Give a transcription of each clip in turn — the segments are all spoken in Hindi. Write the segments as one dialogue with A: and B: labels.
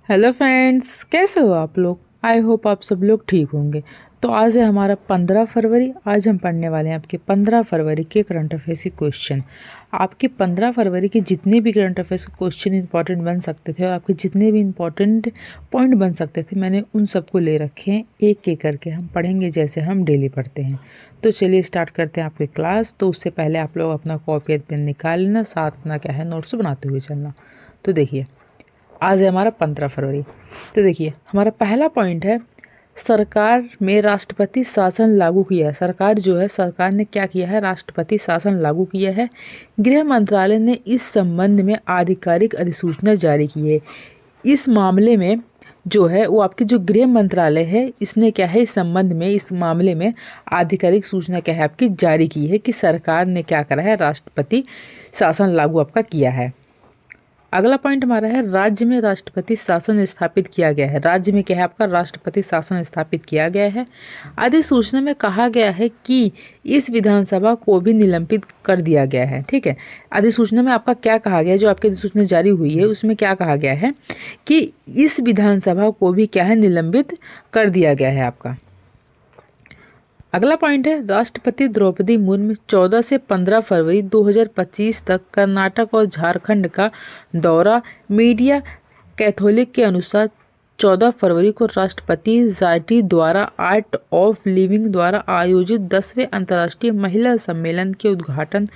A: हेलो फ्रेंड्स, कैसे हो आप लोग। आई होप आप सब लोग ठीक होंगे। तो आज है हमारा 15 फरवरी। आज हम पढ़ने वाले हैं आपके 15 फरवरी के करंट अफेयर्स के क्वेश्चन। आपके 15 फरवरी के जितने भी करंट अफेयर्स के क्वेश्चन इंपॉर्टेंट बन सकते थे और आपके जितने भी इंपॉर्टेंट पॉइंट बन सकते थे, मैंने उन सबको ले रखे हैं। एक एक करके हम पढ़ेंगे जैसे हम डेली पढ़ते हैं। तो चलिए स्टार्ट करते हैं आपकी क्लास। तो उससे पहले आप लोग अपना कॉपी और पेन निकाल लेना, साथ अपना क्या है नोट्स बनाते हुए चलना। तो देखिए, आज है हमारा 15 फरवरी। तो देखिए, हमारा पहला पॉइंट है, सरकार में राष्ट्रपति शासन लागू किया है। सरकार ने क्या किया है, राष्ट्रपति शासन लागू किया है। गृह मंत्रालय ने इस संबंध में आधिकारिक अधिसूचना जारी की है। इस मामले में जो है वो आपकी जो गृह मंत्रालय है, इसने क्या है इस संबंध में, इस मामले में आधिकारिक सूचना क्या है आपकी जारी की है कि सरकार ने क्या करा है, राष्ट्रपति शासन लागू आपका किया है। अगला पॉइंट हमारा है, राज्य में राष्ट्रपति शासन स्थापित किया गया है। राज्य में क्या है आपका, राष्ट्रपति शासन स्थापित किया गया है। अधिसूचना में कहा गया है कि इस विधानसभा को भी निलंबित कर दिया गया है। ठीक है, अधिसूचना में आपका क्या कहा गया है, जो आपकी अधिसूचना जारी हुई है उसमें क्या कहा गया है कि इस विधानसभा को भी क्या है, निलंबित कर दिया गया है आपका। अगला पॉइंट है, राष्ट्रपति द्रौपदी मुर्मू 14 से 15 फरवरी 2025 तक कर्नाटक और झारखंड का दौरा। मीडिया कैथोलिक के अनुसार 14 फरवरी को राष्ट्रपति जाटी द्वारा आर्ट ऑफ लिविंग द्वारा आयोजित 10वें अंतर्राष्ट्रीय महिला सम्मेलन के उद्घाटन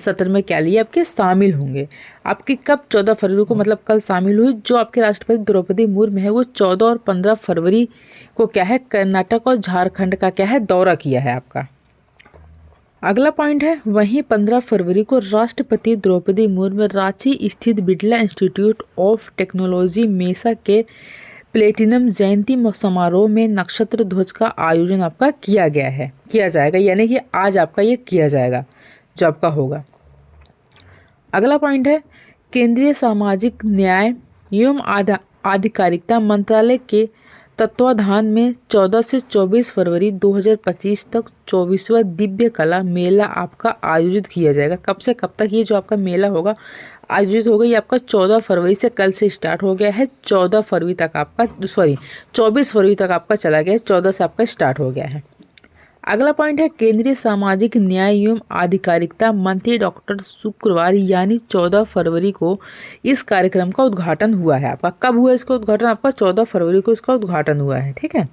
A: सत्र में क्या लिए आपके शामिल होंगे। आपके कब 14 फरवरी को मतलब कल शामिल हुई। जो आपके राष्ट्रपति द्रौपदी मुर्मू है वो 14 और 15 फरवरी को क्या है, कर्नाटक और झारखंड का क्या है, दौरा किया है आपका। अगला पॉइंट है, वहीं 15 फरवरी को राष्ट्रपति द्रौपदी मुर्मू रांची स्थित बिड़ला इंस्टीट्यूट ऑफ टेक्नोलॉजी मेसा के प्लेटिनम जयंती समारोह में नक्षत्र ध्वज का आयोजन आपका किया जाएगा, यानी कि आज आपका ये किया जाएगा जो आपका होगा। अगला पॉइंट है, केंद्रीय सामाजिक न्याय एवं आधिकारिता मंत्रालय के तत्वाधान में 14 से 24 फरवरी 2025 तक 24वां दिव्य कला मेला आपका आयोजित किया जाएगा। कब से कब तक ये जो आपका मेला होगा आयोजित होगा, ये आपका 14 फरवरी से कल से स्टार्ट हो गया है। 24 फरवरी तक आपका चला गया है, 14 से आपका स्टार्ट हो गया है। अगला पॉइंट है, केंद्रीय सामाजिक न्याय एवं आधिकारिता मंत्री डॉक्टर शुक्रवार यानी 14 फरवरी को इस कार्यक्रम का उद्घाटन हुआ है आपका। कब हुआ इसका उद्घाटन, आपका 14 फरवरी को इसका उद्घाटन हुआ है। ठीक है,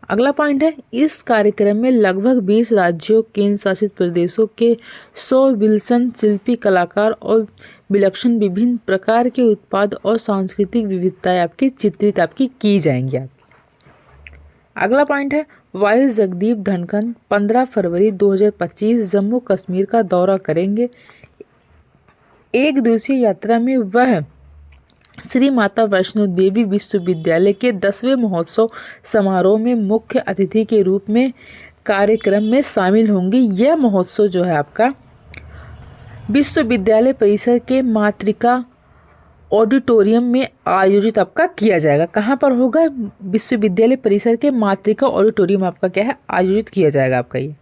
A: अगला पॉइंट है, इस कार्यक्रम में लगभग 20 राज्यों केंद्र शासित प्रदेशों के 100 विलसन शिल्पी कलाकार और विलक्षण विभिन्न प्रकार के उत्पाद और सांस्कृतिक विविधताएं आपकी चित्रित आपकी की जाएंगी। अगला पॉइंट है, वायु जगदीप धनखड़ 15 फरवरी 2025 जम्मू कश्मीर का दौरा करेंगे। एक दिवसीय यात्रा में वह श्री माता वैष्णो देवी विश्वविद्यालय के 10वें महोत्सव समारोह में मुख्य अतिथि के रूप में कार्यक्रम में शामिल होंगे। यह महोत्सव जो है आपका विश्वविद्यालय परिसर के मातृका ऑडिटोरियम में आयोजित आपका किया जाएगा। कहाँ पर होगा, विश्वविद्यालय परिसर के मातृका ऑडिटोरियम आपका क्या है, आयोजित किया जाएगा आपका ये।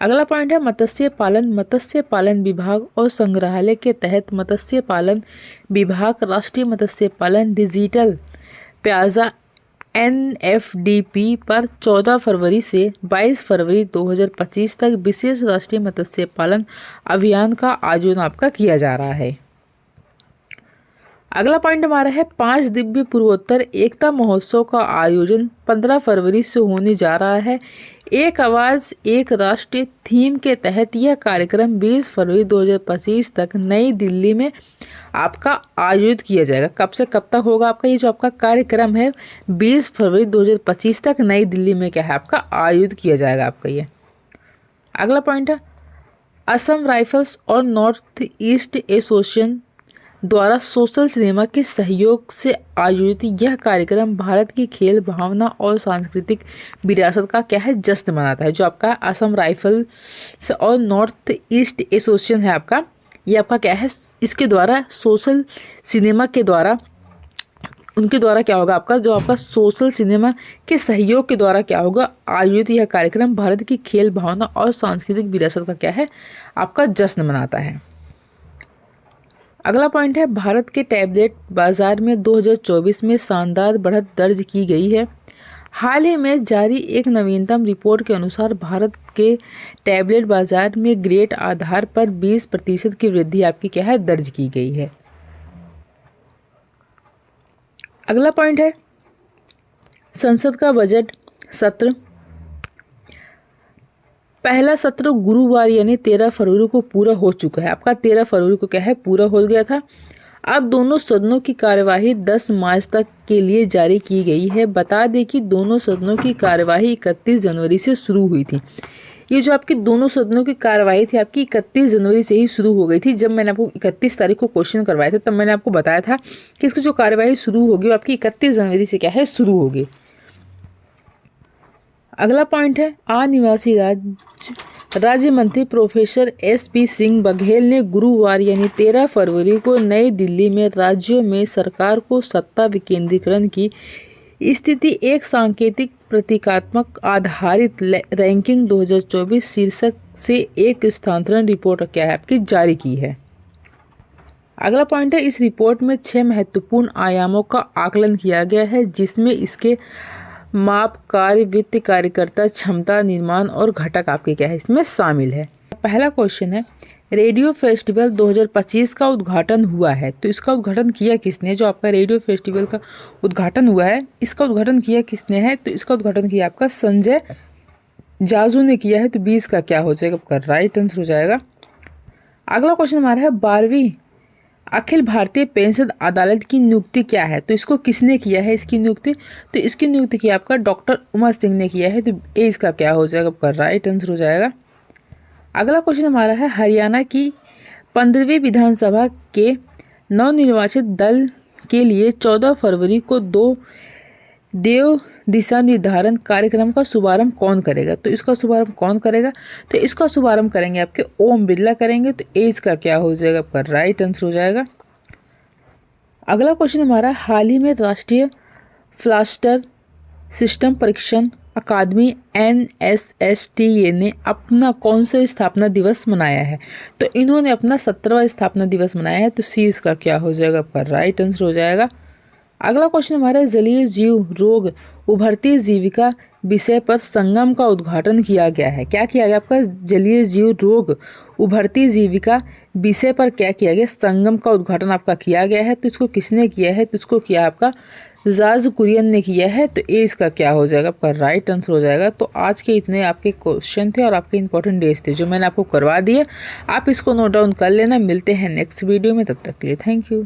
A: अगला पॉइंट है, मत्स्य पालन विभाग और संग्रहालय के तहत मत्स्य पालन विभाग राष्ट्रीय मत्स्य पालन डिजिटल प्याजा NFDP पर 14 फरवरी से 22 फरवरी 2025 तक विशेष राष्ट्रीय मत्स्य पालन अभियान का आयोजन आपका किया जा रहा है। अगला पॉइंट हमारा है, 5 दिव्य पूर्वोत्तर एकता महोत्सव का आयोजन 15 फरवरी से होने जा रहा है। एक आवाज़ एक राष्ट्र थीम के तहत यह कार्यक्रम 20 फरवरी 2025 तक नई दिल्ली में आपका आयोजित किया जाएगा। कब से कब तक होगा आपका ये जो आपका कार्यक्रम है, 20 फरवरी 2025 तक नई दिल्ली में क्या है आपका आयोजित किया जाएगा आपका ये। अगला पॉइंट है, असम राइफल्स और नॉर्थ ईस्ट एसोसिएशन द्वारा सोशल सिनेमा के सहयोग से आयोजित यह कार्यक्रम भारत की खेल भावना और सांस्कृतिक विरासत का क्या है, जश्न मनाता है। जो आपका असम राइफल्स और नॉर्थ ईस्ट एसोसिएशन है आपका, ये आपका क्या है, इसके द्वारा सोशल सिनेमा के द्वारा उनके द्वारा क्या होगा आपका, जो आपका सोशल सिनेमा के सहयोग के द्वारा क्या होगा आयोजित यह कार्यक्रम भारत की खेल भावना और सांस्कृतिक विरासत का क्या है आपका जश्न मनाता है। अगला पॉइंट है, भारत के टैबलेट बाजार में 2024 में शानदार बढ़त दर्ज की गई है। हाल ही में जारी एक नवीनतम रिपोर्ट के अनुसार भारत के टैबलेट बाजार में ग्रेड आधार पर 20% की वृद्धि आपकी क्या है, दर्ज की गई है। अगला पॉइंट है, संसद का बजट सत्र, पहला सत्र गुरुवार यानी 13 फरवरी को पूरा हो चुका है। आपका 13 फरवरी को क्या है, पूरा हो गया था। अब दोनों सदनों की कार्यवाही 10 मार्च तक के लिए जारी की गई है। बता दें कि दोनों सदनों की कार्यवाही 31 जनवरी से शुरू हुई थी। ये जो आपकी दोनों सदनों की कार्यवाही थी आपकी 31 जनवरी से ही शुरू हो गई थी। जब मैंने आपको 31 तारीख को क्वेश्चन करवाए थे तब मैंने आपको बताया था कि इसकी जो कार्यवाही शुरू होगी वो आपकी 31 जनवरी से क्या है, शुरू होगी। अगला पॉइंट है, आदिवासी राज्य मंत्री प्रोफेसर SP सिंह बघेल ने गुरुवार यानी 13 फरवरी को नई दिल्ली में राज्यों में सरकार को सत्ता विकेंद्रीकरण की स्थिति एक सांकेतिक प्रतीकात्मक आधारित रैंकिंग 2024 शीर्षक से एक स्थानांतरण रिपोर्ट क्या है आपकी जारी की है। अगला पॉइंट है, इस रिपोर्ट में 6 महत्वपूर्ण आयामों का आकलन किया गया है जिसमें इसके माप, कार्य, वित्त, कार्यकर्ता क्षमता, निर्माण और घटक आपके क्या है इसमें शामिल है। पहला क्वेश्चन है, रेडियो फेस्टिवल 2025 का उद्घाटन हुआ है, तो इसका उद्घाटन किया किसने? जो आपका रेडियो फेस्टिवल का उद्घाटन हुआ है इसका उद्घाटन किया किसने है? तो इसका उद्घाटन किया आपका संजय जाजू ने किया है। तो 20 का क्या हो जाएगा, आपका राइट आंसर हो जाएगा। अगला क्वेश्चन हमारा है, 12वीं अखिल भारतीय पेंशन अदालत की नियुक्ति क्या है? तो इसको किसने किया है इसकी नियुक्ति? तो इसकी नियुक्ति की आपका डॉक्टर उमा सिंह ने किया है। तो ए इसका क्या हो जाएगा, आपका राइट आंसर हो जाएगा। अगला क्वेश्चन हमारा है, हरियाणा की 15वीं विधानसभा के नवनिर्वाचित दल के लिए 14 फरवरी को 2 देव दिशा निर्धारण कार्यक्रम का शुभारंभ कौन करेगा? तो इसका शुभारंभ कौन करेगा? तो इसका शुभारंभ करेंगे आपके ओम बिरला करेंगे। तो एज का क्या हो जाएगा, आपका राइट आंसर हो जाएगा। अगला क्वेश्चन हमारा, हाल ही में राष्ट्रीय फ्लास्टर सिस्टम परीक्षण अकादमी NSSTA ने अपना कौन सा स्थापना दिवस मनाया है? तो इन्होंने अपना 17वां स्थापना दिवस मनाया है। तो सी इसका क्या हो जाएगा, आपका राइट आंसर हो जाएगा। अगला क्वेश्चन हमारा, जलीय जीव रोग उभरती जीविका विषय पर संगम का उद्घाटन किया गया है। क्या किया गया आपका, जलीय जीव रोग उभरती जीविका विषय पर क्या किया गया, संगम का उद्घाटन आपका किया गया है। तो इसको किसने किया है? तो इसको किया आपका जाज कुरियन ने किया है। तो ए इसका क्या हो जाएगा, आपका राइट आंसर हो जाएगा। तो आज के इतने आपके क्वेश्चन थे और आपके इंपॉर्टेंट डेज थे जो मैंने आपको करवा दिए। आप इसको नोट डाउन कर लेना। मिलते हैं नेक्स्ट वीडियो में, तब तक के लिए थैंक यू।